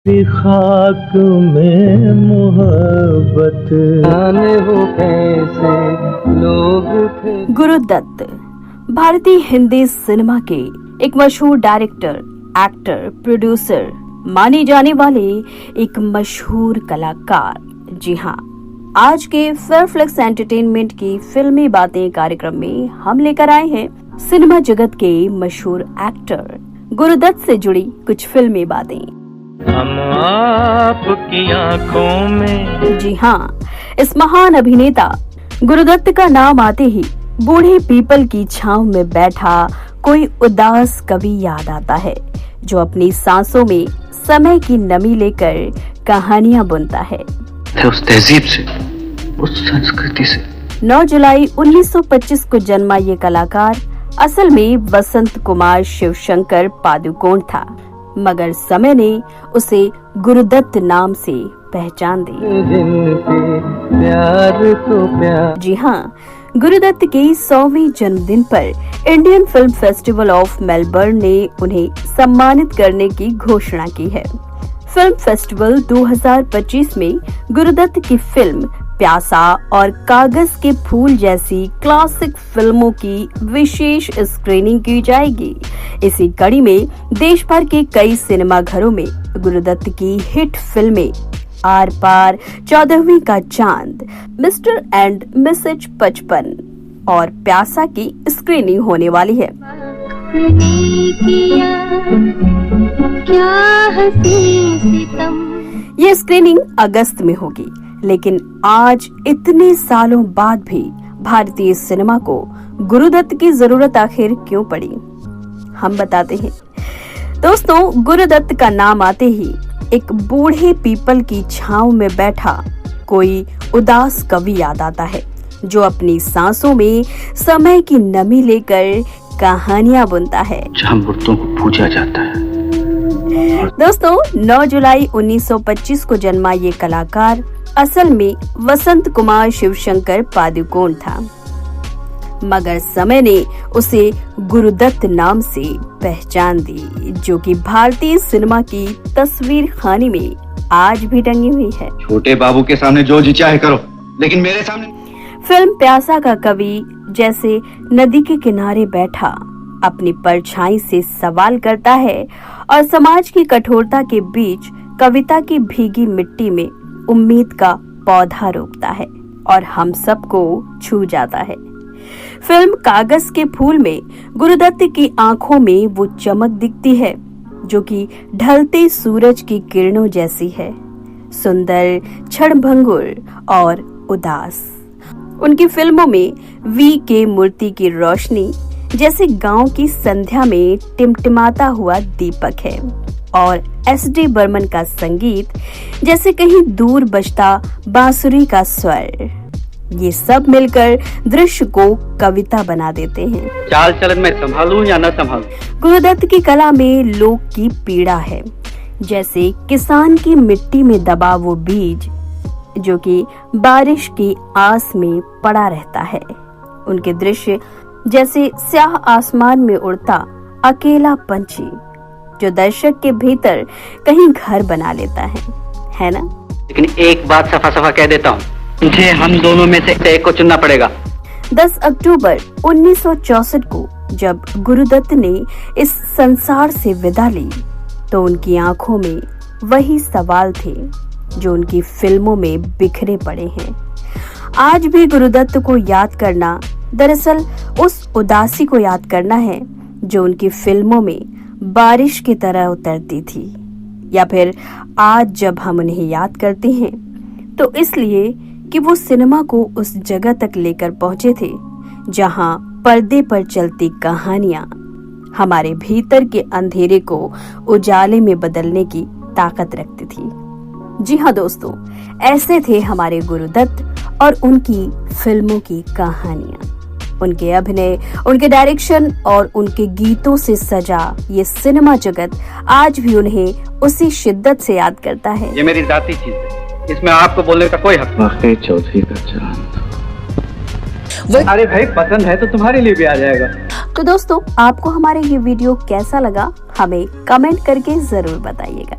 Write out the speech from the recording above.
खाक में मोहब्बत आने वो कैसे लोग थे। गुरुदत्त भारतीय हिंदी सिनेमा के एक मशहूर डायरेक्टर, एक्टर, प्रोड्यूसर माने जाने वाले एक मशहूर कलाकार। जी हाँ, आज के फेयरफ्लेक्स एंटरटेनमेंट की फिल्मी बातें कार्यक्रम में हम लेकर आए हैं सिनेमा जगत के मशहूर एक्टर गुरुदत्त से जुड़ी कुछ फिल्मी बातें। हम आपकी आंखों में। जी हाँ, इस महान अभिनेता गुरुदत्त का नाम आते ही बूढ़े पीपल की छांव में बैठा कोई उदास कवि याद आता है, जो अपनी सांसों में समय की नमी लेकर कहानियां बुनता है। उस तहजीब से, उस संस्कृति से। 9 जुलाई 1925 को जन्मा ये कलाकार असल में वसंत कुमार शिवशंकर पादुकोण था, मगर समय ने उसे गुरुदत्त नाम से पहचान दी। जी हाँ, गुरुदत्त के 100वें जन्मदिन पर Indian film festival of Melbourne ने उन्हें सम्मानित करने की घोषणा की है। फिल्म फेस्टिवल 2025 में गुरुदत्त की फिल्म प्यासा और कागज के फूल जैसी क्लासिक फिल्मों की विशेष स्क्रीनिंग की जाएगी। इसी कड़ी में देश भर के कई सिनेमा घरों में गुरुदत्त की हिट फिल्में आर पार, 14वीं का चांद, मिस्टर एंड मिसेज 55 और प्यासा की स्क्रीनिंग होने वाली है। ये स्क्रीनिंग अगस्त में होगी, लेकिन आज इतने सालों बाद भी भारतीय सिनेमा को गुरुदत्त की जरूरत आखिर क्यों पड़ी, हम बताते हैं। दोस्तों, गुरुदत्त का नाम आते ही एक बूढ़े पीपल की छांव में बैठा कोई उदास कवि याद आता है, जो अपनी सांसों में समय की नमी लेकर कहानियां बुनता है। जहाँ मूर्तों को पूजा जाता है। दोस्तों, 9 जुलाई 1925 को जन्मा ये कलाकार असल में वसंत कुमार शिवशंकर पादुकोण था, मगर समय ने उसे गुरुदत्त नाम से पहचान दी, जो कि भारतीय सिनेमा की तस्वीर खानी में आज भी टंगी हुई है। छोटे बाबू के सामने जो जी चाहे करो, लेकिन मेरे सामने। फिल्म प्यासा का कवि जैसे नदी के किनारे बैठा अपनी परछाई से सवाल करता है और समाज की कठोरता के बीच कविता की भीगी मिट्टी में उम्मीद का पौधा रोपता है और हम सबको छू जाता है। फिल्म कागज के फूल में गुरुदत्त की आंखों में वो चमक दिखती है जो कि ढलते सूरज की किरणों जैसी है, सुंदर, क्षणभंगुर और उदास। उनकी फिल्मों में वी.के. मूर्ति की रोशनी जैसे गांव की संध्या में टिमटिमाता हुआ दीपक है और एस.डी. बर्मन का संगीत जैसे कहीं दूर बजता बांसुरी का स्वर। ये सब मिलकर दृश्य को कविता बना देते हैं। चाल चलन में संभालूं या न संभालूं। गुरुदत्त की कला में लोक की पीड़ा है, जैसे किसान की मिट्टी में दबा वो बीज जो कि बारिश की आस में पड़ा रहता है। उनके दृश्य जैसे स्याह आसमान में उड़ता अकेला पंछी, जो दर्शक के भीतर कहीं घर बना लेता है ना? लेकिन एक बात सफा सफा कह देता हूँ, मुझे हम दोनों में से एक को चुनना पड़ेगा। 10 अक्टूबर 1964 को जब गुरुदत्त ने इस संसार से विदा ली, तो उनकी आंखों में वही सवाल थे जो उनकी फिल्मों में बिखरे पड़े हैं। आज भी गुरुदत्त को याद करना दरअसल उस उदासी को याद करना है जो उनकी फिल्मों में बारिश की तरह उतरती थी, या फिर आज जब हम उन्हें याद करते हैं तो इसलिए कि वो सिनेमा को उस जगह तक लेकर पहुंचे थे जहां पर्दे पर चलती कहानियां हमारे भीतर के अंधेरे को उजाले में बदलने की ताकत रखती थी। जी हाँ दोस्तों, ऐसे थे हमारे गुरुदत्त और उनकी फिल्मों की कहानियां। उनके अभिनय, उनके डायरेक्शन और उनके गीतों से सजा ये सिनेमा जगत आज भी उन्हें उसी शिद्दत से याद करता है। ये मेरी जाती चीज है, इसमें आपको बोलने का कोई हक नहीं। वाकई चौधरी का चांद। अरे भाई, पसंद है तो तुम्हारे लिए भी आ जाएगा। तो दोस्तों, आपको हमारे ये वीडियो कैसा लगा हमें कमेंट करके जरूर बताइएगा।